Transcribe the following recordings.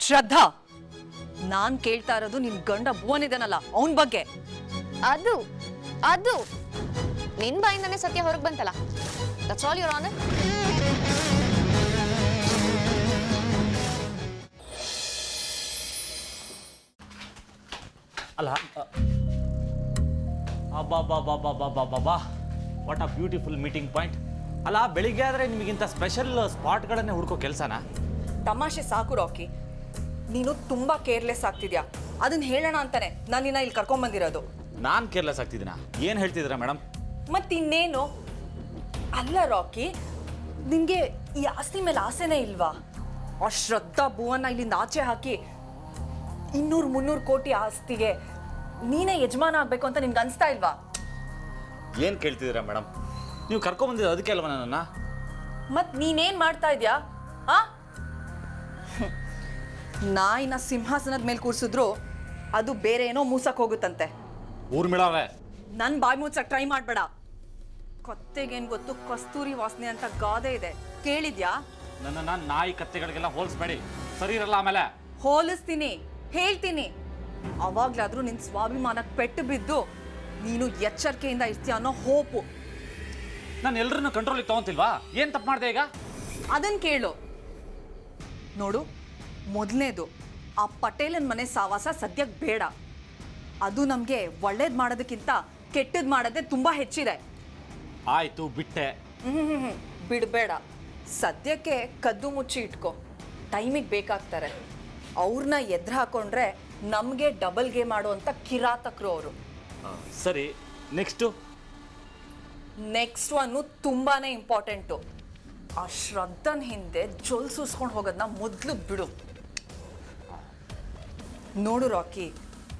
ಶ್ರದ್ಧಾ, ನಾನ್ ಕೇಳ್ತಾ ಇರೋದು ನಿನ್ ಗಂಡ ಭುವನ್ ಇದಾನಲ್ಲ ಅವನ್ ಬಗ್ಗೆ. ಅದು ಅದು ನಿನ್ ಬಾಯಿಂದಾನೆ ಸತ್ಯ ಹೊರಗೆ ಬಂತಲ್ಲ. That's all your honour. ಅಲ್ಲ ಅಬ್ಬಾ what a beautiful meeting point. ಅಲ್ಲ ಬೆಳಿಗ್ಗೆ ಆದರೆ ನಿಮಗಿಂತ ಸ್ಪೆಷಲ್ ಸ್ಪಾಟ್ಗಳನ್ನೇ ಹುಡ್ಕೋ ಕೆಲಸನಾ? ತಮಾಷೆ ಸಾಕು ರಾಕಿ, ನೀನು ತುಂಬಾ ಕೇರ್ಲೆಸ್ ಆಗ್ತಿದ್ಯಾ. ಅದನ್ನ ಹೇಳೋಣ ಅಂತಾನೆ ನಾನು ನಿನ್ನ ಇಲ್ಲಿ ಕರ್ಕೊಂಡ್ ಬಂದಿರೋದು. ನಾನು ಕೇರ್ಲೆಸ್ ಆಗ್ತಿದ್ದೀನಾ? ಏನು ಹೇಳ್ತಿದ್ದೀರಾ ಮೇಡಮ್? ಮತ್ತಿನ್ನೇನು? ಅಲ್ಲ ರಾಕಿ, ನಿನ್ಗೆ ಈ ಆಸ್ತಿ ಮೇಲೆ ಆಸೆನೇ ಇಲ್ವಾ? ಆ ಶ್ರದ್ಧಾ ಭುವನ್ನ ಇಲ್ಲಿಂದ ಆಚೆ ಹಾಕಿ 200-300 ಕೋಟಿ ಆಸ್ತಿಗೆ ನೀನೇ ಯಜಮಾನ ಆಗ್ಬೇಕು ಅಂತ ನಿನ್ಗೆ ಅನ್ಸ್ತಾ ಇಲ್ವಾ? ಏನು ಕೇಳ್ತಿದ್ದೀರಾ ಮೇಡಮ್? ನೀವು ಕರ್ಕೊಂಬಂದಿದ್ದು ಅದಕ್ಕೆ ಅಲ್ವಾ ನನ್ನನ್ನು? ಮತ್ ನೀನೇನ್ ಮಾಡ್ತಾ ಇದ್ಯಾ? ಆ ನಾಯಿನ ಸಿಂಹಾಸನದ ಮೇಲೆ ಕೂರ್ಸಿದ್ರು ಅದು ಬೇರೆ ಏನೋ ಮೂಸಕ್ ಹೋಗುತ್ತಂತೆ. ಊರ್ಮಿಳಾವೆ, ನನ್ ಬಾಯಿ ಮುಚ್ಚಕ್ ಟ್ರೈ ಮಾಡ್ಬೇಡ. ಕೊತ್ತೆಗೇನ್ ಗೊತ್ತು ಕಸ್ತೂರಿ ವಾಸನೆ ಅಂತ ಗಾದೆ ಇದೆ, ಕೇಳಿದ್ಯಾ? ನನ್ನನ್ನು ನಾಯಿ ಕತ್ತೆಗಳಿಗೆಲ್ಲ ಹೋಲಿಸ್ಬೇಡಿ, ಸರಿ ಇರಲ್ಲ. ಆಮೇಲೆ ಹೋಲಿಸ್ತೀನಿ, ಹೇಳ್ತೀನಿ. ಅವಾಗ್ಲಾದ್ರೂ ನಿನ್ ಸ್ವಾಭಿಮಾನಕ್ಕೆ ಪೆಟ್ಟು ಬಿದ್ದು ನೀನು ಎಚ್ಚರಿಕೆಯಿಂದ ಇರ್ತೀಯ ಅನ್ನೋ ಹೋಪು. ನಾನು ಎಲ್ಲರನ್ನು ಕಂಟ್ರೋಲಿಗೆ ತಗೊಂತಿಲ್ವಾ? ಏನು ತಪ್ಪು ಮಾಡಿದೆ ಈಗ? ಅದನ್ನ ಕೇಳು. ನೋಡು, ಮೊದಲನೇದು ಆ ಪಟೇಲನ್ ಮನೆ ಸಾವಾಸ ಸದ್ಯಕ್ಕೆ ಬೇಡ. ಅದು ನಮಗೆ ಒಳ್ಳೇದು ಮಾಡೋದಕ್ಕಿಂತ ಕೆಟ್ಟದ್ದು ಮಾಡೋದೇ ತುಂಬ ಹೆಚ್ಚಿದೆ. ಆಯಿತು, ಬಿಟ್ಟೆ. ಬಿಡಬೇಡ. ಸದ್ಯಕ್ಕೆ ಕದ್ದು ಮುಚ್ಚಿ ಇಟ್ಕೋ, ಟೈಮಿಗೆ ಬೇಕಾಗ್ತಾರೆ. ಅವ್ರನ್ನ ಎದುರು ಹಾಕೊಂಡ್ರೆ ನಮಗೆ ಡಬಲ್ ಗೇಮ್ ಮಾಡುವಂಥ ಕಿರಾತಕರು ಅವರು. ಸರಿ, ನೆಕ್ಸ್ಟ್ ಒನ್ನು ತುಂಬಾ ಇಂಪಾರ್ಟೆಂಟು. ಆ ಶ್ರದ್ಧನ್ ಹಿಂದೆ ಜೊಲ್ ಸೂಸ್ಕೊಂಡು ಹೋಗೋದನ್ನ ಮೊದಲು ಬಿಡು. ನೋಡು ರಾಕಿ,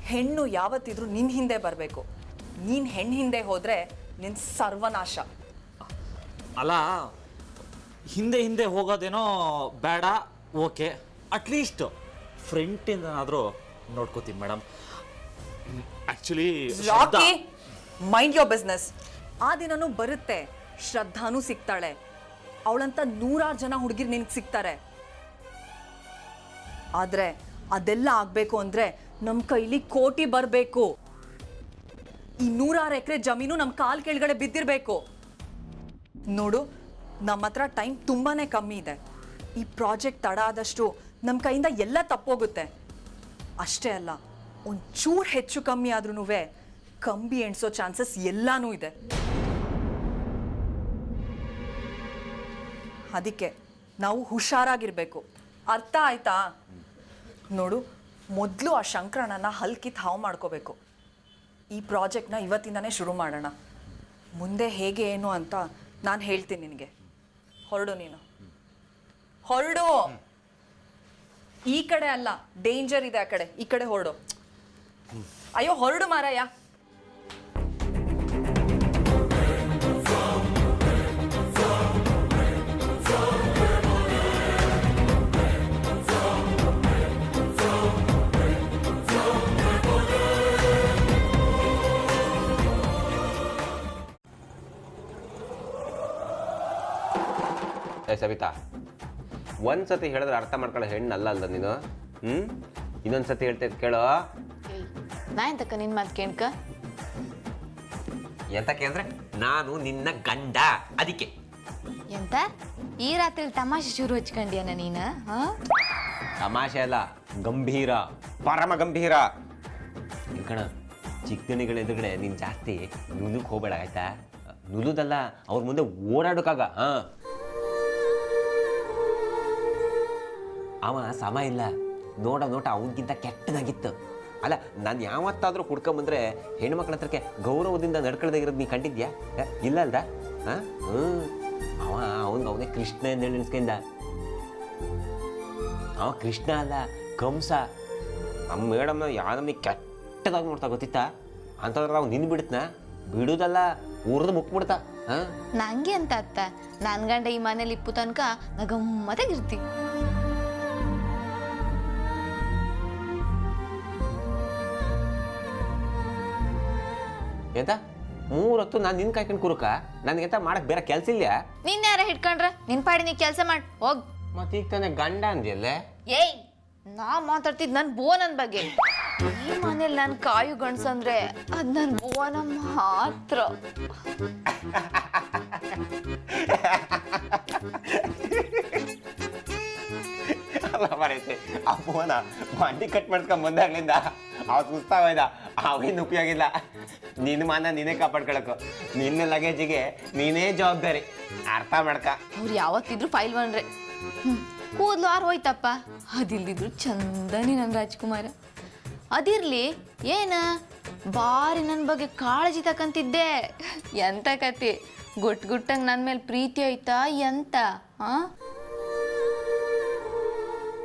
ಹೆಣ್ಣು ಯಾವತ್ತಿದ್ರೂ ನಿನ್ನ ಹಿಂದೆ ಬರಬೇಕು. ನೀನು ಹೆಣ್ಣು ಹಿಂದೆ ಹೋದರೆ ನಿನ್ನ ಸರ್ವನಾಶ. ಅಲ್ಲ, ಹಿಂದೆ ಹೋಗೋದೇನೋ ಬೇಡ, ಓಕೆ. ಅಟ್ಲೀಸ್ಟ್ ಫ್ರಂಟಿಂದನಾದರೂ ನೋಡ್ಕೋತೀನಿ madam. Actually Rocky, mind your business. ಆ ದಿನನೂ ಬರುತ್ತೆ, ಶ್ರದ್ಧಾನೂ ಸಿಗ್ತಾಳೆ. ಅವಳಂತ 100 ಜನ ಹುಡುಗಿರು ನಿನಗೆ ಸಿಗ್ತಾರೆ. ಆದರೆ ಅದೆಲ್ಲ ಆಗಬೇಕು ಅಂದರೆ ನಮ್ಮ ಕೈಲಿ ಕೋಟಿ ಬರಬೇಕು. ಈ 106 ಎಕರೆ ಜಮೀನು ನಮ್ಮ ಕಾಲು ಕೆಳಗಡೆ ಬಿದ್ದಿರಬೇಕು. ನೋಡು, ನಮ್ಮ ಹತ್ರ ಟೈಮ್ ತುಂಬಾ ಕಮ್ಮಿ ಇದೆ. ಈ ಪ್ರಾಜೆಕ್ಟ್ ತಡ ಆದಷ್ಟು ನಮ್ಮ ಕೈಯಿಂದ ಎಲ್ಲ ತಪ್ಪೋಗುತ್ತೆ. ಅಷ್ಟೇ ಅಲ್ಲ, ಒಂಚೂರು ಹೆಚ್ಚು ಕಮ್ಮಿ ಆದ್ರೂ ಕಂಬಿ ಎಣ್ಸೋ ಚಾನ್ಸಸ್ ಎಲ್ಲಾನೂ ಇದೆ. ಅದಕ್ಕೆ ನಾವು ಹುಷಾರಾಗಿರ್ಬೇಕು. ಅರ್ಥ ಆಯ್ತಾ? ನೋಡು, ಮೊದಲು ಆ ಶಂಕರಣ್ಣನ ಹಲ್ಕಿತ್ ಹಾವು ಮಾಡ್ಕೋಬೇಕು. ಈ ಪ್ರಾಜೆಕ್ಟ್ನ ಇವತ್ತಿಂದನೇ ಶುರು ಮಾಡೋಣ. ಮುಂದೆ ಹೇಗೆ ಏನು ಅಂತ ನಾನು ಹೇಳ್ತೀನಿ ನಿನಗೆ. ಹೊರಡು, ನೀನು ಹೊರಡು. ಈ ಕಡೆ ಅಲ್ಲ, ಡೇಂಜರ್ ಇದೆ ಆ ಕಡೆ. ಈ ಕಡೆ ಹೊರಡು. ಅಯ್ಯೋ ಹೊರಡು ಮಾರಾಯ. ಸವಿತಾ, ಒಂದ್ಸತಿ ಹೇಳಿದ್ರೆ ಅರ್ಥ ಮಾಡ್ಕೊಳ್ಳೋ ಹೆಣ್ಣಲ್ಲ ಅಲ್ದ ನೀನು. ಇನ್ನೊಂದ್ಸತಿ ಹೇಳ್ತೈತೆ ಕೇಳೋ. ನಾ ಎಂತಕ್ಕ ನಿನ್ ಮಾತು ಕೇಳ್ಕ? ಎಂತಕ್ಕೆ ಅಂದ್ರೆ ನಾನು ನಿನ್ನ ಗಂಡ, ಅದಕ್ಕೆ. ಎಂತ ಈ ರಾತ್ರಿ ತಮಾಷೆ ಶುರು ಹಚ್ಕೊಂಡಿಯನ ನೀನ? ತಮಾಷೆ ಅಲ್ಲ, ಗಂಭೀರ, ಪರಮ ಗಂಭೀರ. ಕಣ, ಚಿಕ್ಕದಣಿಗಳ ಎದುರುಗಡೆ ನೀನು ಜಾಸ್ತಿ ನುಲುಕ್ ಹೋಗ್ಬೇಡ, ಆಯ್ತಾ? ನುಲುದಲ್ಲ, ಅವ್ರ ಮುಂದೆ ಓಡಾಡೋಕಾಗ. ಅವ ಸಮ ಇಲ್ಲ, ನೋಟ ಅವನಿಗಿಂತ ಕೆಟ್ಟದಾಗಿತ್ತು. ಅಲ್ಲ, ನಾನು ಯಾವತ್ತಾದರೂ ಕುಡ್ಕೊಂಬಂದ್ರೆ ಹೆಣ್ಮಕ್ಳ ಹತ್ರಕ್ಕೆ ಗೌರವದಿಂದ ನಡ್ಕೊಳ್ದಾಗಿರೋದು ನೀ ಕಂಡಿದ್ಯಾ? ಇಲ್ಲ ಅಲ್ದ? ಅವನೇ ಕೃಷ್ಣ ಎಂದು ನೆನೆಸ್ಕೊಂಡ. ಅವ ಕೃಷ್ಣ ಅಲ್ಲ, ಕಂಸ. ನಮ್ಮ ಮೇಡಮ್ನ ಯಾವನ್ನ ಕೆಟ್ಟದಾಗಿ ನೋಡ್ತಾ ಗೊತ್ತಿತ್ತಾ? ಅಂತಂದ್ರೆ ನಾವು ನಿನ್ನ ಬಿಡುತ್ತನ? ಬಿಡುದಲ್ಲ, ಊರ್ದು ಮುಕ್ಬಿಡ್ತಾ. ನಂಗೆ ಅಂತ ಅತ್ತ, ನನ್ನ ಗಂಡ ಈ ಮನೇಲಿ ಇಪ್ಪು ತನಕ ನಾ ಗಮ್ಮತ್ತಾಗಿರ್ತಿ. ಎಂತ 3 ಹೊತ್ತು ನಾನು ನಿನ್ ಕಾಯ್ಕೊಂಡು ಕುರುಕ? ನನಗೆಂತ ಮಾಡಕ್ ಬೇರೆ ಕೆಲ್ಸ ಇಲ್ಲ? ನಿನ್ನ ಯಾರ ಹಿಡ್ಕೊಂಡ್ರ? ನಿನ್ ಪಾಡಿ ನೀ ಕೆಲಸ ಮಾಡಿ ಹೋಗ್. ಮತ್ತೆ ಈಗ ತಾನೆ ಗಂಡ ಅಂದ್ಯಲ್ಲೇ? ಏಯ್, ನಾ ಮಾತಾಡ್ತಿದ್ ನನ್ನ ಬೋನನ್ ಬಗ್ಗೆ. ಈ ಮನೇಲಿ ನನ್ನ ಕಾಯು ಗಂಡ್ಸಂದ್ರೆ ಅದ್ ನನ್ನ ಬೋನ ಮಾತ್ರ. ಅಲ್ಲ ಬರೈತೆ ಅಪ್ಪನ ಮಂಡಿ ಕಟ್ ಮಾಡ್ಕೊಂಡ್ ಬಂದಾಗ್ಲಿಂದ ಅವ್ ಸುಸ್ತಾಗೋಯ್ದ, ಅವೇನು ಉಪಯೋಗ ಇಲ್ಲ. ನಿನ್ನ ಮಾನ ನೀನೇ ಕಾಪಾಡ್ಕೊಳಕು, ನಿನ್ನ ಲಗೇಜಿಗೆ ನೀನೇ ಜವಾಬ್ದಾರಿ, ಅರ್ಥ ಮಾಡ್ಕ. ಅವ್ರು ಯಾವತ್ತಿದ್ರು ಫೈಲ್ ಬಂದ್ರೆ ಕೂದ್ಲು ಆರು ಹೋಯ್ತಪ್ಪ, ಅದಿಲ್ದಿದ್ರು ಚಂದನಿ ನನ್ನ ರಾಜ್ಕುಮಾರ. ಅದಿರ್ಲಿ ಏನ ಬಾರಿ ನನ್ನ ಬಗ್ಗೆ ಕಾಳಜಿ ತಕಂತಿದ್ದೆ. ಎಂತ ಕತೆ, ಗುಟ್ಟಂಗೆ ನನ್ನ ಮೇಲೆ ಪ್ರೀತಿ ಆಯ್ತಾ ಎಂತ?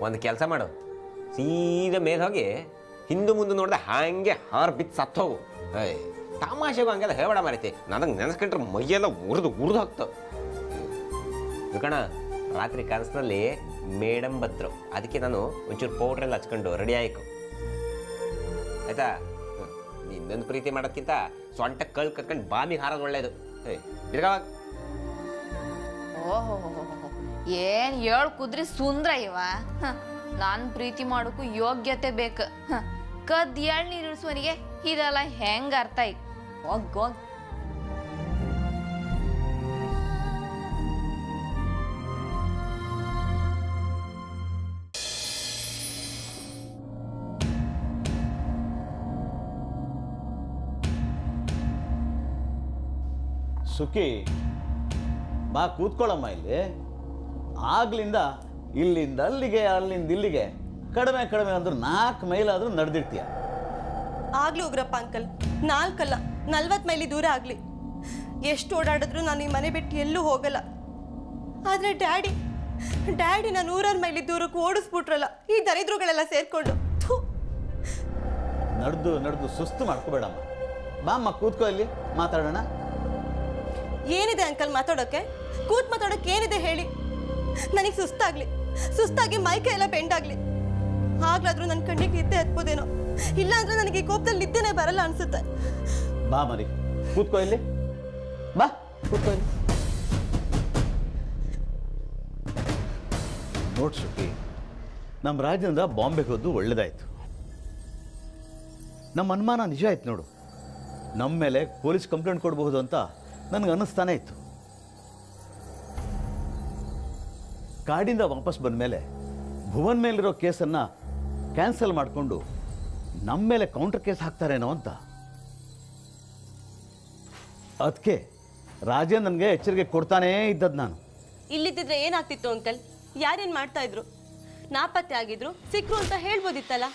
ಒಂದು ಕೆಲಸ ಮಾಡು, ಸೀದಾ ಮೇಲೆ ಹೋಗಿ ಹಿಂದೆ ಮುಂದೆ ನೋಡ್ದೆ ಹಾಗೆ ಹಾರು ಬಿದ್ದು ಸತ್ತೋಗು. ತಮಾಷೆಗೂ ಹಂಗೆಲ್ಲ ಹೇಳ್ಬೇಡ ಮಾರೈತಿ, ನನಗೆ ನೆನೆಸ್ಕೊಂಡ್ರೆ ಮೈಯೆಲ್ಲ ಉರಿದು ಹೋಗ್ತಾವ. ಕಣ ರಾತ್ರಿ ಕನಸಿನಲ್ಲಿ ಮೇಡಮ್ ಬತ್ರು, ಅದಕ್ಕೆ ನಾನು ಒಂಚೂರು ಪೌಡ್ರೆಲ್ಲ ಹಚ್ಕೊಂಡು ರೆಡಿ ಆಯ್ಕು ಆಯ್ತಾ. ನಿನ್ನೊಂದು ಪ್ರೀತಿ ಮಾಡೋದ್ಕಿಂತ ಸೊಂಟ ಕಲ್ ಕತ್ಕೊಂಡು ಬಾಮಿಗೆ ಹಾರೋದು ಒಳ್ಳೇದು. ಬಿಡ್ಗವಾಗ ಓಹೋ, ಏನ್ ಏಳ್ ಕುದ್ರಿ ಸುಂದ್ರ ಇವ. ನಾನು ಪ್ರೀತಿ ಮಾಡೋಕ್ಕೂ ಯೋಗ್ಯತೆ ಬೇಕು. ಕದ್ ಎಳ್ನೀರು ಇಳಿಸುವನಿಗೆ ಇದೆಲ್ಲ ಹೆಂಗ ಅರ್ಥ ಈಗ? ಹೋಗ್ ಸುಖಿ ಬಾ ಕೂತ್ಕೊಳ್ಳಮ್ಮ ಇಲ್ಲಿ. ಆಗ್ಲಿಂದ ಇಲ್ಲಿಂದ ಅಲ್ಲಿಗೆ ಅಲ್ಲಿಂದ ಇಲ್ಲಿಗೆ ಕಡಿಮೆ ಅಂದ್ರೆ 4 ಮೈಲಾದರೂ ನಡೆದಿರ್ತೀಯ. ಆಗ್ಲಿ ಉಗ್ರಪ್ಪ ಅಂಕಲ್, 4 ಅಲ್ಲ 40 ಮೈಲಿ ದೂರ ಆಗಲಿ, ಎಷ್ಟು ಓಡಾಡಿದ್ರು ನಾನು ಈ ಮನೆ ಬಿಟ್ಟು ಎಲ್ಲೂ ಹೋಗಲ್ಲ. ಆದರೆ ಡ್ಯಾಡಿ ನಾನು 100 ಮೈಲಿ ದೂರಕ್ಕೆ ಓಡಿಸ್ಬಿಟ್ರಲ್ಲ ಈ ದರಿದ್ರುಗಳೆಲ್ಲ ಸೇರ್ಕೊಂಡು. ನಡೆದು ಸುಸ್ತು ಮಾಡ್ಕೋಬೇಡಮ್ಮ. ಬಾಮ್ಮ ಕೂತ್ಕೋ, ಇಲ್ಲಿ ಮಾತಾಡೋಣ. ಏನಿದೆ ಅಂಕಲ್ ಮಾತಾಡೋಕ್ಕೆ? ಮಾತಾಡೋಕ್ಕೆ ಏನಿದೆ ಹೇಳಿ? ನನಗೆ ಸುಸ್ತಾಗಿ ಮೈಕೈ ಎಲ್ಲ ಬೆಂಡಾಗ್ಲಿ, ಆಗ್ಲಾದ್ರೂ ನನ್ನ ಕಣ್ಣಿಗೆ ನಿದ್ದೆ ಹತ್ಬೋದೇನೋ, ಇಲ್ಲಾಂದ್ರೆ ನನಗೆ ಈ ಕೋಪದಲ್ಲಿ ನಿದ್ದೆನೇ ಬರಲ್ಲ ಅನ್ಸುತ್ತೆ. ಬಾ ಮರಿ ಕೂತ್ಕೋ, ಇಲ್ಲಿ ಬಾ ಕೂತ್ಕೋ ಇಲ್ಲಿ. ನೋಡ್ ಸುಖಿ, ನಮ್ಮ ರಾಜ್ಯದಿಂದ ಬಾಂಬೆಗೆ ಹೋದ್ದು ಒಳ್ಳೇದಾಯ್ತು. ನಮ್ಮ ಅನುಮಾನ ನಿಜ ಆಯ್ತು ನೋಡು. ನಮ್ಮ ಮೇಲೆ ಪೊಲೀಸ್ ಕಂಪ್ಲೇಂಟ್ ಕೊಡಬಹುದು ಅಂತ ನನಗೆ ಅನ್ನಿಸ್ತಾನೆ ಇತ್ತು. ಕಾಡಿಂದ ವಾಪಸ್ ಬಂದ ಮೇಲೆ ಭುವನ್ ಮೇಲಿರೋ ಕೇಸನ್ನು ಕ್ಯಾನ್ಸಲ್ ಮಾಡಿಕೊಂಡು ನಮ್ಮ ಮೇಲೆ ಕೌಂಟರ್ ಕೇಸ್ ಹಾಕ್ತಾರೇನೋ ಅಂತ. ಅದಕ್ಕೆ ರಾಜೇ ನನಗೆ ಎಚ್ಚರಿಕೆ ಕೊಡ್ತಾನೇ ಇದ್ದದ್ದು. ನಾನು ಇಲ್ಲಿದ್ದಿದ್ರೆ ಏನಾಗ್ತಿತ್ತು ಅಂಕಲ್? ಯಾರೇನು ಮಾಡ್ತಾ ಇದ್ರು? ನಾಪತ್ತೆ ಆಗಿದ್ರು, ಸಿಕ್ಕರು ಅಂತ ಹೇಳ್ಬೋದಿತ್ತಲ್ಲ.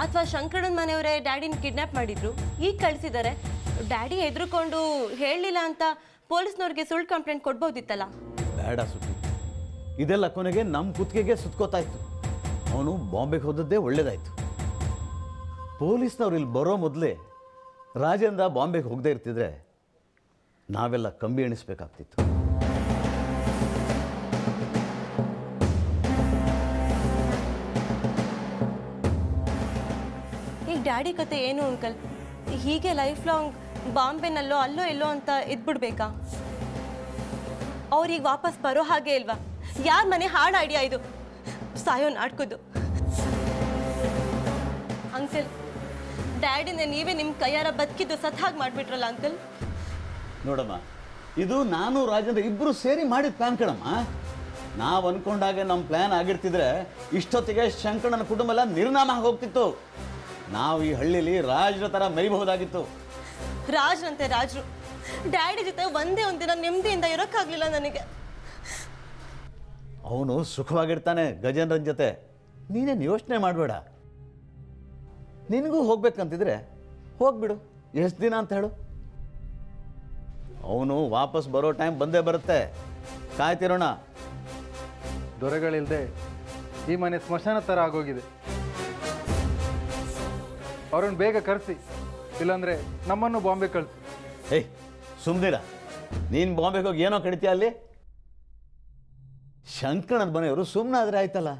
ಅಥವಾ ಶಂಕರಣ್ಣನ ಮನೆಯವರೇ ಡ್ಯಾಡಿನ ಕಿಡ್ನಾಪ್ ಮಾಡಿದ್ರು, ಈಗ ಕಳಿಸಿದ್ದಾರೆ. ಡ್ಯಾಡಿ ಹೆದರ್ಕೊಂಡು ಹೇಳಲಿಲ್ಲ ಅಂತ ಪೊಲೀಸ್ನವ್ರಿಗೆ ಸುಳ್ಳು ಕಂಪ್ಲೇಂಟ್ ಕೊಡ್ಬೋದಿತ್ತಲ್ಲ. ಬೇಡ ಸುಖಿ, ಇದೆಲ್ಲ ಕೊನೆಗೆ ನಮ್ಮ ಕುತ್ತಿಗೆಗೆ ಸುತ್ಕೋತಾ ಇತ್ತು. ಅವನು ಬಾಂಬೆಗೆ ಹೋದದ್ದೇ ಒಳ್ಳೇದಾಯ್ತು. ಪೊಲೀಸ್ನವ್ರು ಇಲ್ಲಿ ಬರೋ ಮೊದಲೇ ರಾಜೇಂದ್ರ ಬಾಂಬೆಗೆ ಹೋಗದೆ ಇರ್ತಿದ್ರೆ ನಾವೆಲ್ಲ ಕಂಬಿ ಎಣಿಸ್ಬೇಕಾಗ್ತಿತ್ತು. ಈಗ ಡ್ಯಾಡಿ ಕತೆ ಏನು ಅಂಕಲ್? ಹೀಗೆ ಲೈಫ್ ಲಾಂಗ್ ಬಾಂಬೆನಲ್ಲೋ ಅಲ್ಲೋ ಎಲ್ಲೋ ಅಂತ ಇದ್ಬಿಡ್ಬೇಕಾ? ಅವ್ರಿಗೆ ವಾಪಸ್ ಬರೋ ಹಾಗೆ ಇಲ್ವಾ? ಯಾರ ಮನೆ ಹಾಡು ಐಡಿಯಾ ಇದು? ಸಾಯೋ ನಾಡ್ಕೋದು. ಅಂಕಲ್, ಡ್ಯಾಡಿನ ನೀವೇ ನಿಮ್ಮ ಕೈಯಾರ ಬದುಕಿದ್ದು ಸತ್ ಹಾಗೆ ಮಾಡಿಬಿಟ್ರಲ್ಲ ಅಂಕಲ್. ನೋಡಮ್ಮ, ಇದು ನಾನು ರಾಜೇಂದ್ರ ಇಬ್ಬರು ಸೇರಿ ಮಾಡಿದ ಪ್ಲ್ಯಾನ್ ಕಣಮ್ಮ. ನಾವು ಅಂದ್ಕೊಂಡಾಗೆ ನಮ್ಮ ಪ್ಲ್ಯಾನ್ ಆಗಿರ್ತಿದ್ರೆ ಇಷ್ಟೊತ್ತಿಗೆ ಶಂಕರಣ್ಣನ ಕುಟುಂಬ ಎಲ್ಲ ನಿರ್ನಾಮ ಹೋಗ್ತಿತ್ತು. ನಾವು ಈ ಹಳ್ಳಿಲಿ ರಾಜರ ಥರ ಮೈಬಹುದಾಗಿತ್ತು. ರಾಜ್ರಂತೆ ರಾಜರು. ಡ್ಯಾಡಿ ಜೊತೆ ಒಂದೇ ಒಂದಿನ ನೆಮ್ಮದಿಯಿಂದ ಇರೋಕ್ಕಾಗಲಿಲ್ಲ ನನಗೆ. ಅವನು ಸುಖವಾಗಿರ್ತಾನೆ ಗಜೇಂದ್ರನ ಜೊತೆ, ನೀನೇನು ಯೋಚನೆ ಮಾಡಬೇಡ. ನಿನಗೂ ಹೋಗ್ಬೇಕಂತಿದ್ರೆ ಹೋಗ್ಬಿಡು, ಎಷ್ಟು ದಿನ ಅಂತ ಹೇಳು. ಅವನು ವಾಪಸ್ ಬರೋ ಟೈಮ್ ಬಂದೇ ಬರುತ್ತೆ, ಕಾಯ್ತಿರೋಣ. ದೊರೆಗಳಿಲ್ಲದೆ ಈ ಮನೆ ಸ್ಮಶಾನ ಥರ ಆಗೋಗಿದೆ. ಅವ್ರನ್ನ ಬೇಗ ಕರೆಸಿ, ಇಲ್ಲಾಂದರೆ ನಮ್ಮನ್ನು ಬಾಂಬೆ ಕಳಿಸಿ. ಏಯ್ ಸುಮ್ಮನಿರ, ನೀನು ಬಾಂಬೆಗೆ ಹೋಗಿ ಏನೋ ಕಡಿತೀಯ ಅಲ್ಲಿ. ಶಂಕರಣ್ಣನ ಮನೆಯವರು ಸುಮ್ಮನಾದರೆ ಆಯ್ತಲ್ಲ.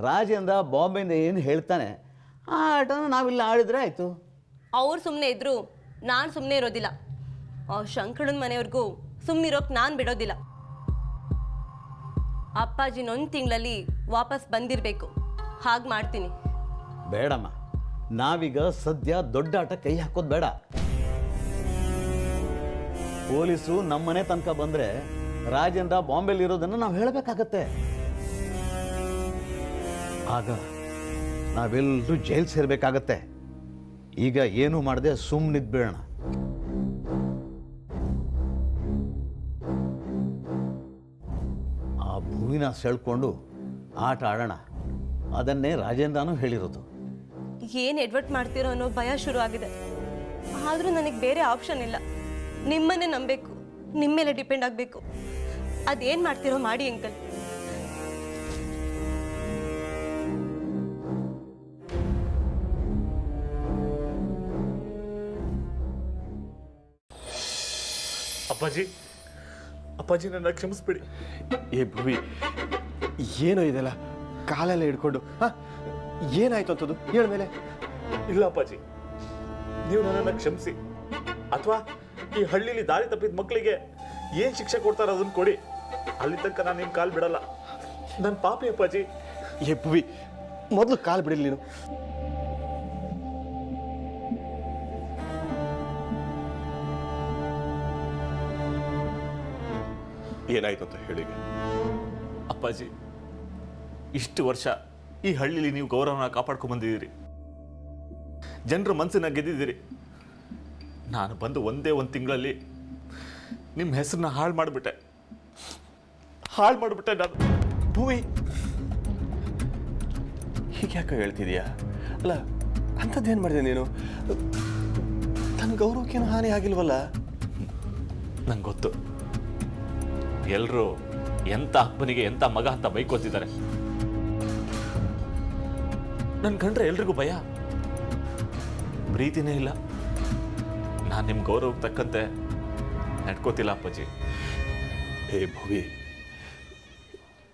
ರಾಜೇಂದ್ರ ಬಾಂಬೆಯಿಂದ ಏನು ಹೇಳ್ತಾನೆ ಆ ಆಟನ ನಾವಿಲ್ಲ ಆಡಿದ್ರೆ ಆಯಿತು. ಅವ್ರು ಸುಮ್ಮನೆ ಇದ್ರು ನಾನು ಸುಮ್ಮನೆ ಇರೋದಿಲ್ಲ. ಶಂಕರಣ್ಣನ ಮನೆಯವ್ರಿಗೂ ಸುಮ್ಮನಿರೋಕೆ ನಾನು ಬಿಡೋದಿಲ್ಲ. ಅಪ್ಪಾಜಿನ 1 ತಿಂಗಳಲ್ಲಿ ವಾಪಸ್ ಬಂದಿರಬೇಕು. ಹಾಗೆ ಮಾಡ್ತೀನಿ. ಬೇಡಮ್ಮ, ನಾವೀಗ ಸದ್ಯ ದೊಡ್ಡ ಆಟ ಕೈ ಹಾಕೋದು ಬೇಡ. ಪೊಲೀಸರು ನಮ್ಮನೆ ತನಕ ಬಂದರೆ ರಾಜೇಂದ್ರ ಬಾಂಬೆಲಿ ಇರೋದನ್ನು ನಾವು ಹೇಳಬೇಕಾಗತ್ತೆ. ಆಗ ನಾವೆಲ್ಲರೂ ಜೈಲ್ ಸೇರ್ಬೇಕಾಗತ್ತೆ. ಈಗ ಏನು ಮಾಡದೆ ಸುಮ್ಮನಿದ್ಬೇಡ. ಆ ಭೂಮಿನ ಸೆಳ್ಕೊಂಡು ಆಟ ಆಡೋಣ. ಅದನ್ನೇ ರಾಜೇಂದ್ರನೂ ಹೇಳಿರೋದು. ಏನು ಎಡ್ವರ್ಟ್ ಮಾಡ್ತಿರೋ ಅನ್ನೋ ಭಯ ಶುರು ಆಗಿದೆ. ಆದರೂ ನನಗೆ ಬೇರೆ ಆಪ್ಷನ್ ಇಲ್ಲ. ನಿಮ್ಮನ್ನೇ ನಂಬಬೇಕು, ನಿಮ್ಮ ಮೇಲೆ ಡಿಪೆಂಡ್ ಆಗಬೇಕು. ಅದೇನು ಮಾಡ್ತಿರೋ ಮಾಡಿ ಅಂಕಲ್. ಅಪ್ಪಾಜಿ, ಅಪ್ಪಾಜಿ ನನ್ನ ಕ್ಷಮಿಸ್ಬಿಡಿ. ಏ ಭುವಿ, ಏನೋ ಇದೆಲ್ಲ ಕಾಲೆಲ್ಲ ಹಿಡ್ಕೊಂಡು ಏನಾಯ್ತು ಅಂತದ್ದು ಹೇಳ್ಮೇಲೆ. ಇಲ್ಲ ಅಪ್ಪಾಜಿ, ನೀವು ನನ್ನನ್ನು ಕ್ಷಮಿಸಿ. ಅಥವಾ ಈ ಹಳ್ಳಿಲಿ ದಾರಿ ತಪ್ಪಿದ ಮಕ್ಕಳಿಗೆ ಏನು ಶಿಕ್ಷೆ ಕೊಡ್ತಾರೋ ಅದನ್ನು ಕೊಡಿ. ಅಲ್ಲಿ ತನಕ ನಾನು ನಿಮ್ಮ ಕಾಲು ಬಿಡಲ್ಲ. ನನ್ನ ಪಾಪಿ ಅಪ್ಪಾಜಿ. ಏ ಭುವಿ, ಮೊದಲು ಕಾಲು ಬಿಡಿಲ್ಲ ನೀನು. ಏನಾಯ್ತು ಅಂತ ಹೇಳಿ. ಅಪ್ಪಾಜಿ, ಇಷ್ಟು ವರ್ಷ ಈ ಹಳ್ಳಿಲಿ ನೀವು ಗೌರವನ ಕಾಪಾಡ್ಕೊಂಡು ಬಂದಿದ್ದೀರಿ. ಜನರ ಮನಸ್ಸನ್ನ ಗೆದ್ದಿದ್ದೀರಿ. ನಾನು ಬಂದು ಒಂದೇ ಒಂದು ತಿಂಗಳಲ್ಲಿ ನಿಮ್ಮ ಹೆಸರನ್ನ ಹಾಳು ಮಾಡಿಬಿಟ್ಟೆ ನಾನು. ಭುವಿ, ಹೀಗೆ ಯಾಕೆ ಹೇಳ್ತಿದೀಯಾ? ಅಲ್ಲ, ಅಂಥದ್ದೇನು ಮಾಡಿದೆ ನೀನು? ನನ್ನ ಗೌರವಕ್ಕೇನು ಹಾನಿ ಆಗಿಲ್ವಲ್ಲ? ನಂಗೆ ಗೊತ್ತು, ಎಲ್ಲರೂ ಎಂಥ ಅಪ್ಪನಿಗೆ ಎಂಥ ಮಗ ಅಂತ ಬೈಕೋತಿದ್ದಾರೆ. ನನ್ನ ಕಂಡ್ರೆ ಎಲ್ರಿಗೂ ಭಯ, ಪ್ರೀತಿನೇ ಇಲ್ಲ. ನಾನು ನಿಮ್ಮ ಗೌರವಕ್ಕೆ ತಕ್ಕಂತೆ ನಡ್ಕೋತಿಲ್ಲ ಅಪ್ಪಾಜಿ. ಏ ಭುವಿ,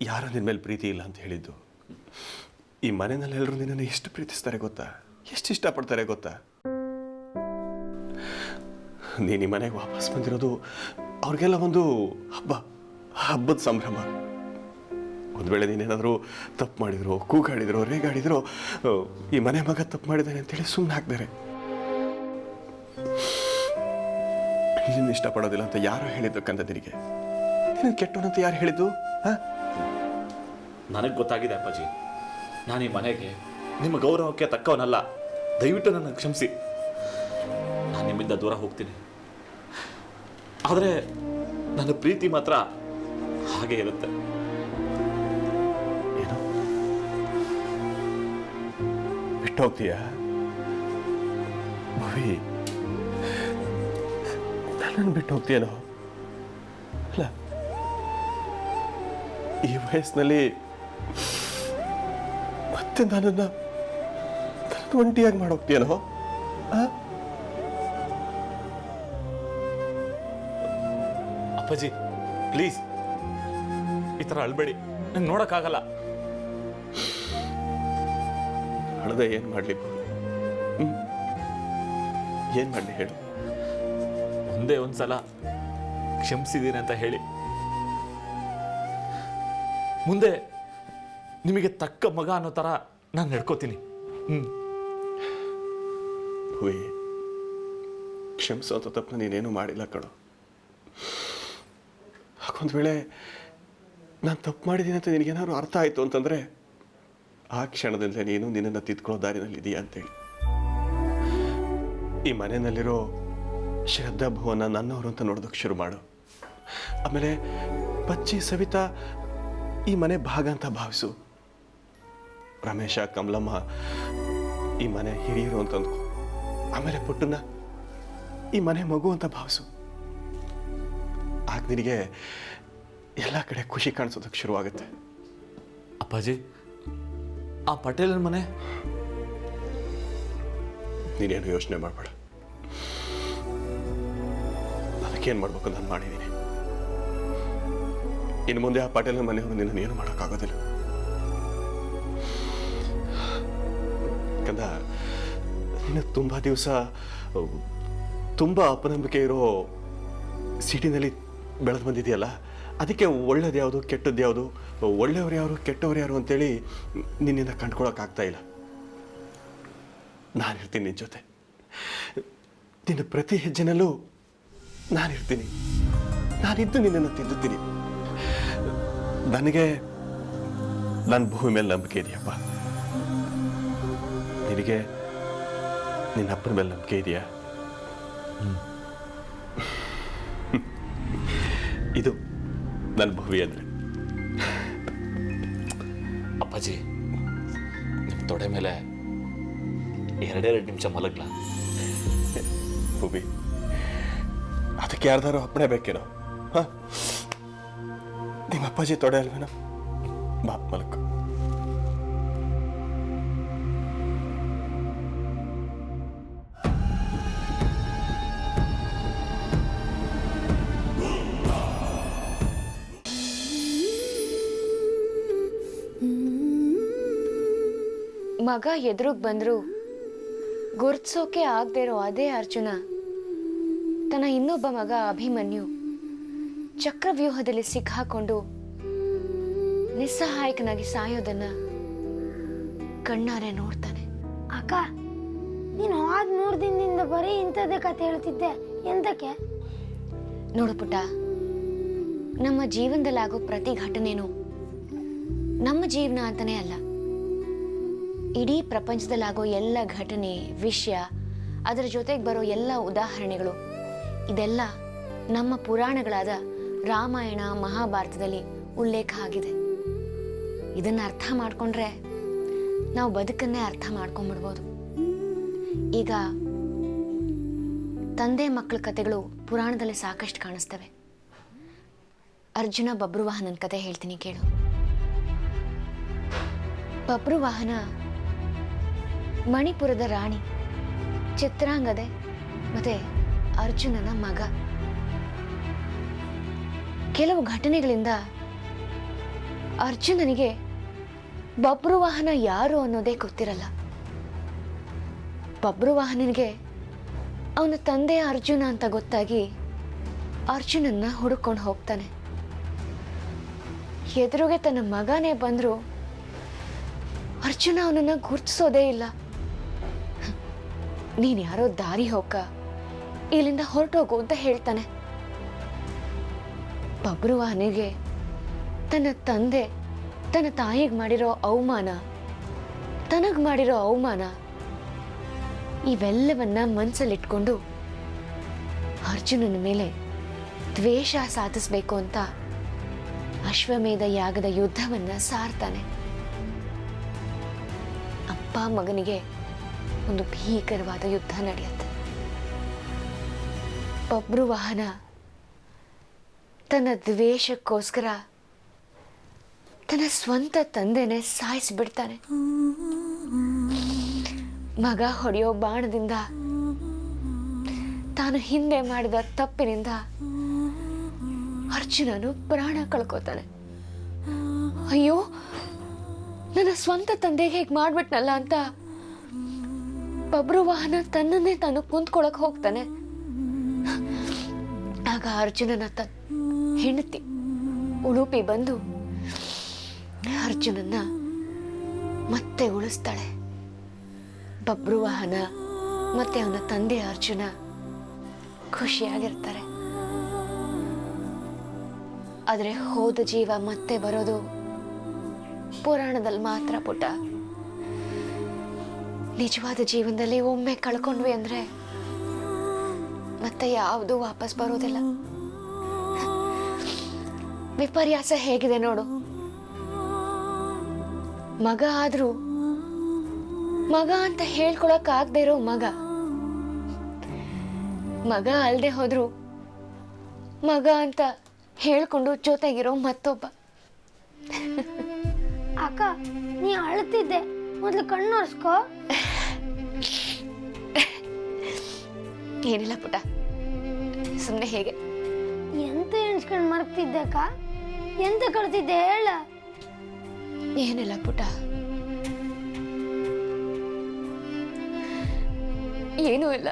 ಯಾರು ನಿನ್ನ ಮೇಲೆ ಪ್ರೀತಿ ಇಲ್ಲ ಅಂತ ಹೇಳಿದ್ದು? ಈ ಮನೆಯಲ್ಲೆಲ್ಲರೂ ನಿನ್ನನ್ನು ಎಷ್ಟು ಪ್ರೀತಿಸ್ತಾರೆ ಗೊತ್ತಾ? ಎಷ್ಟು ಇಷ್ಟಪಡ್ತಾರೆ ಗೊತ್ತಾ? ನೀನು ಈ ಮನೆಗೆ ವಾಪಸ್ ಬಂದಿರೋದು ಅವ್ರಿಗೆಲ್ಲ ಒಂದು ಹಬ್ಬದ ಸಂಭ್ರಮ. ಒಂದು ವೇಳೆ ನೀನೇನಾದರೂ ತಪ್ಪು ಮಾಡಿದ್ರು, ಕೂಗಾಡಿದ್ರು, ರೇಗಾಡಿದ್ರು, ಈ ಮನೆ ಮಗ ತಪ್ಪು ಮಾಡಿದ್ದಾನೆ ಅಂತೇಳಿ ಸುಮ್ಮನೆ ಹಾಕ್ತಾರೆ. ನಿನ್ನ ಇಷ್ಟಪಡೋದಿಲ್ಲ ಅಂತ ಯಾರು ಹೇಳಿದ್ದು ಕಂದ ನಿನಗೆ? ನೀನು ಕೆಟ್ಟವನಂತ ಯಾರು ಹೇಳಿದ್ದು? ನನಗೆ ಗೊತ್ತಾಗಿದೆ ಅಪ್ಪಾಜಿ, ನಾನು ಈ ಮನೆಗೆ ನಿಮ್ಮ ಗೌರವಕ್ಕೆ ತಕ್ಕವನಲ್ಲ. ದಯವಿಟ್ಟು ನನ್ನ ಕ್ಷಮಿಸಿ. ನಾನು ನಿಮ್ಮಿಂದ ದೂರ ಹೋಗ್ತೀನಿ. ಆದರೆ ನನ್ನ ಪ್ರೀತಿ ಮಾತ್ರ ಹಾಗೆ ಇರುತ್ತೆ. ಏನು ಬಿಟ್ಟು ಹೋಗ್ತೀಯಾ? ಭವಿ, ನನ್ನನ್ನು ಬಿಟ್ಟು ಹೋಗ್ತೀಯನೋ? ಅಲ್ಲ, ಈ ವಯಸ್ಸಿನಲ್ಲಿ ಮತ್ತೆ ನನ್ನನ್ನು ಒಂಟಿಯಾಗಿ ಮಾಡೋಗ್ತೀಯನೋ? ಅಪ್ಪಾಜಿ, ಪ್ಲೀಸ್ ಈ ಥರ ಅಳ್ಬೇಡಿ. ನಂಗೆ ನೋಡೋಕ್ಕಾಗಲ್ಲ. ಹಳದೆ ಏನು ಮಾಡಲಿ? ಏನು ಮಾಡಲಿ ಹೇಳು? ಒಂದೇ ಒಂದ್ಸಲ ಕ್ಷಮಿಸಿದ್ದೀನಿ ಅಂತ ಹೇಳಿ. ಮುಂದೆ ನಿಮಗೆ ತಕ್ಕ ಮಗ ಅನ್ನೋ ಥರ ನಾನು ನಡ್ಕೋತೀನಿ. ಭುವಿ, ಕ್ಷಮಿಸೋ ಅಂತ ತಪ್ಪು ನೀನೇನು ಮಾಡಿಲ್ಲ ಕಣೋ. ಹಾಗೊಂದು ವೇಳೆ ನಾನು ತಪ್ಪು ಮಾಡಿದ್ದೀನಿ ಅಂತ ನಿನಗೇನಾದ್ರು ಅರ್ಥ ಆಯಿತು ಅಂತಂದರೆ ಆ ಕ್ಷಣದಿಂದ ನೀನು ನಿನ್ನನ್ನು ತಿದ್ಕೊಳ್ಳೋ ದಾರಿನಲ್ಲಿದೆಯಾ ಅಂತೇಳಿ. ಈ ಮನೆಯಲ್ಲಿರೋ ಶ್ರದ್ಧಾ ಭುವನ ನನ್ನವರು ಅಂತ ನೋಡೋದಕ್ಕೆ ಶುರು ಮಾಡು. ಆಮೇಲೆ ಬಚ್ಚಿ, ಸವಿತಾ ಈ ಮನೆ ಭಾಗ ಅಂತ ಭಾವಿಸು. ರಮೇಶ, ಕಮಲಮ್ಮ ಈ ಮನೆ ಹಿರಿಯರು ಅಂತ ಅಂದ್ಕೊ. ಆಮೇಲೆ ಪುಟ್ಟನ್ನ ಈ ಮನೆ ಮಗು ಅಂತ ಭಾವಿಸು. ಆಗ ನಿನಗೆ ಎಲ್ಲ ಕಡೆ ಖುಷಿ ಕಾಣಿಸೋದಕ್ಕೆ ಶುರುವಾಗುತ್ತೆ. ಅಪ್ಪಾಜಿ, ಆ ಪಟೇಲನ ಮನೆ? ನೀನೇನು ಯೋಚನೆ ಮಾಡಬೇಡ. ಅದಕ್ಕೇನು ಮಾಡ್ಬೇಕು ನಾನು ಮಾಡಿದ್ದೀನಿ. ಇನ್ನು ಮುಂದೆ ಆ ಪಟೇಲನ ಮನೆಯವರು ನಿನ್ನನ್ನು ಏನು ಮಾಡೋಕ್ಕಾಗೋದಿಲ್ಲ. ಕಂದ, ನೀನು ತುಂಬ ದಿವಸ ತುಂಬ ಅಪನಂಬಿಕೆ ಇರೋ ಸಿಟಿನಲ್ಲಿ ಬೆಳೆದು ಬಂದಿದೆಯಲ್ಲ, ಅದಕ್ಕೆ ಒಳ್ಳೇದು ಯಾವುದು ಕೆಟ್ಟದ್ದು ಯಾವುದು, ಒಳ್ಳೆಯವ್ರು ಯಾರು ಕೆಟ್ಟವ್ರು ಯಾರು ಅಂತೇಳಿ ನಿನ್ನಿಂದ ಕಂಡ್ಕೊಳಕ್ಕಾಗ್ತಾ ಇಲ್ಲ. ನಾನಿರ್ತೀನಿ ನಿನ್ನ ಜೊತೆ, ನಿನ್ನ ಪ್ರತಿ ಹೆಜ್ಜೆನಲ್ಲೂ ನಾನಿರ್ತೀನಿ. ನಾನಿದ್ದು ನಿನ್ನನ್ನು ತಿದ್ದುತ್ತೀನಿ. ನನಗೆ ನನ್ನ ಭೂಮಿ ಮೇಲೆ ನಂಬಿಕೆ ಇದೆಯಪ್ಪ. ನಿನಗೆ ನಿನ್ನ ಅಪ್ಪನ ಮೇಲೆ ನಂಬಿಕೆ ಇದೆಯಾ? ಇದು ನನ್ನ ಭೂಮಿ ಅಂದರೆ. ಅಪ್ಪಾಜಿ, ನಿಮ್ಮ ತೊಡೆ ಮೇಲೆ 2 ನಿಮಿಷ ಮಲಗ್ಲ? ಭೂಮಿ, ಅದಕ್ಕೆ ಯಾರ್ದಾರು ಅಪ್ಪಣೆ ಬೇಕೇನೋ? ಹಾಂ, ನಿಮ್ಮ ಅಪ್ಪಾಜಿ ತೊಡೆ ಅಲ್ವೇನೋ? ಬಾ ಮಲಕ್ಕು. ಮಗ ಎದುರಿಗೆ ಬಂದ್ರು ಗುರ್ತಿಸೋಕೆ ಆಗದೆ ಇರೋ ಅದೇ ಅರ್ಜುನ ತನ್ನ ಇನ್ನೊಬ್ಬ ಮಗ ಅಭಿಮನ್ಯು ಚಕ್ರವ್ಯೂಹದಲ್ಲಿ ಸಿಕ್ಕಾಕೊಂಡು ನಿಸ್ಸಹಾಯಕನಾಗಿ ಸಾಯೋದನ್ನ ಕಣ್ಣಾರೆ ನೋಡ್ತಾನೆ. ಅಕ್ಕ, ನೀನು ಹೋದ 3 ದಿನದಿಂದ ಬರೀ ಇಂಥದ್ದೇ ಕತೆ ಹೇಳ್ತಿದ್ದೆ, ಎಂತಕ್ಕೆ? ನೋಡು ಪುಟ್ಟ, ನಮ್ಮ ಜೀವನದಲ್ಲಾಗೋ ಪ್ರತಿ ಘಟನೆನೂ ನಮ್ಮ ಜೀವನ ಅಂತಾನೆ ಅಲ್ಲ. ಇಡೀ ಪ್ರಪಂಚದಲ್ಲಾಗೋ ಎಲ್ಲ ಘಟನೆ, ವಿಷಯ, ಅದರ ಜೊತೆಗೆ ಬರೋ ಎಲ್ಲ ಉದಾಹರಣೆಗಳು, ಇದೆಲ್ಲ ನಮ್ಮ ಪುರಾಣಗಳಾದ ರಾಮಾಯಣ, ಮಹಾಭಾರತದಲ್ಲಿ ಉಲ್ಲೇಖ ಆಗಿದೆ. ಇದನ್ನು ಅರ್ಥ ಮಾಡ್ಕೊಂಡ್ರೆ ನಾವು ಬದುಕನ್ನೇ ಅರ್ಥ ಮಾಡ್ಕೊಂಡ್ಬಿಡ್ಬೋದು. ಈಗ ತಂದೆ ಮಕ್ಕಳ ಕಥೆಗಳು ಪುರಾಣದಲ್ಲಿ ಸಾಕಷ್ಟು ಕಾಣಿಸ್ತವೆ. ಅರ್ಜುನ ಬಬ್ರುವಾಹನನ ಕತೆ ಹೇಳ್ತೀನಿ ಕೇಳು. ಬಬ್ರುವಾಹನ ಮಣಿಪುರದ ರಾಣಿ ಚಿತ್ರಾಂಗದೆ ಮತ್ತೆ ಅರ್ಜುನನ ಮಗ. ಕೆಲವು ಘಟನೆಗಳಿಂದ ಅರ್ಜುನನಿಗೆ ಬಬ್ರುವಾಹನ ಯಾರು ಅನ್ನೋದೇ ಗೊತ್ತಿರಲ್ಲ. ಬಬ್ರುವಾಹನನಿಗೆ ಅವನ ತಂದೆ ಅರ್ಜುನ ಅಂತ ಗೊತ್ತಾಗಿ ಅರ್ಜುನನ್ನ ಹುಡುಕೊಂಡು ಹೋಗ್ತಾನೆ. ಎದುರುಗೆ ತನ್ನ ಮಗನೇ ಬಂದ್ರು ಅರ್ಜುನ ಅವನನ್ನ ಗುರ್ತಿಸೋದೇ ಇಲ್ಲ. ನೀನ್ ಯಾರೋ ದಾರಿ ಹೋಗ, ಇಲ್ಲಿಂದ ಹೊರಟೋಗು ಅಂತ ಹೇಳ್ತಾನೆ. ಬಬ್ರುವಾಹನಿಗೆ ತನ್ನ ತಂದೆ ತನ್ನ ತಾಯಿಗೆ ಮಾಡಿರೋ ಅವಮಾನ, ತನಗ್ ಮಾಡಿರೋ ಅವಮಾನ, ಇವೆಲ್ಲವನ್ನ ಮನಸ್ಸಲ್ಲಿಟ್ಕೊಂಡು ಅರ್ಜುನನ ಮೇಲೆ ದ್ವೇಷ ಸಾಧಿಸ್ಬೇಕು ಅಂತ ಅಶ್ವಮೇಧ ಯಾಗದ ಯುದ್ಧವನ್ನ ಸಾರ್ತಾನೆ. ಅಪ್ಪ ಮಗನಿಗೆ ಒಂದು ಭೀಕರವಾದ ಯುದ್ಧ ನಡೆಯುತ್ತೆ. ಬಬ್ರುವಾಹನ ತನ್ನ ದ್ವೇಷಕ್ಕೋಸ್ಕರ ತನ್ನ ಸ್ವಂತ ತಂದೆನೇ ಸಾಯಿಸಿಬಿಡ್ತಾನೆ. ಮಗ ಹೊಡೆಯೋ ಬಾಣದಿಂದ, ತಾನು ಹಿಂದೆ ಮಾಡಿದ ತಪ್ಪಿನಿಂದ ಅರ್ಜುನನು ಪ್ರಾಣ ಕಳ್ಕೋತಾನೆ. ಅಯ್ಯೋ, ನನ್ನ ಸ್ವಂತ ತಂದೆಗೆ ಹೇಗೆ ಮಾಡ್ಬಿಟ್ನಲ್ಲ ಅಂತ ಬಬ್ರುವಾಹನ ತನ್ನನ್ನೇ ತಾನು ಕುಂತ್ಕೊಳಕ್ ಹೋಗ್ತಾನೆ. ಆಗ ಅರ್ಜುನನ ಹೆಂಡತಿ ಉಡುಪಿ ಬಂದು ಅರ್ಜುನನ್ನ ಮತ್ತೆ ಉಳಿಸ್ತಾಳೆ. ಬಬ್ರುವಾಹನ ಮತ್ತೆ ಅವನ ತಂದೆ ಅರ್ಜುನ ಖುಷಿಯಾಗಿರ್ತಾರೆ. ಆದ್ರೆ ಹೋದ ಜೀವ ಮತ್ತೆ ಬರೋದು ಪುರಾಣದಲ್ಲಿ ಮಾತ್ರ ಪುಟ್ಟ. ನಿಜವಾದ ಜೀವನದಲ್ಲಿ ಒಮ್ಮೆ ಕಳ್ಕೊಂಡ್ವಿ ಅಂದ್ರೆ ಮತ್ತೆ ಯಾವುದು ವಾಪಸ್ ಬರೋದಿಲ್ಲ. ವಿಪರ್ಯಾಸ ಹೇಗಿದೆ ನೋಡು. ಮಗ ಆದ್ರೂ ಮಗ ಅಂತ ಹೇಳ್ಕೊಳಕ್ ಆಗದೆ ಇರೋ ಮಗ, ಮಗ ಅಲ್ದೆ ಹೋದ್ರು ಮಗ ಅಂತ ಹೇಳ್ಕೊಂಡು ಜೊತೆಗಿರೋ ಮತ್ತೊಬ್ಬ. ಅಕ್ಕ, ನೀ ಅಳ್ತಿದ್ದೆ, ಮೊದ್ಲು ಕಣ್ಣೊರ್ಸ್ಕೋ. ಏನಿಲ್ಲ ಪುಟ್ಟ, ಸುಮ್ಮನೆ ಹೇಗೆ. ಎಂತ ಎಣ್ಸ್ಕೊಂಡ್ ಮರ್ತಿದ್ದೆ ಅಕ್ಕ? ಎಂತ ಕಳ್ತಿದ್ದೆ ಹೇಳ? ಏನಿಲ್ಲ ಪುಟ್ಟ, ಏನೂ ಇಲ್ಲ.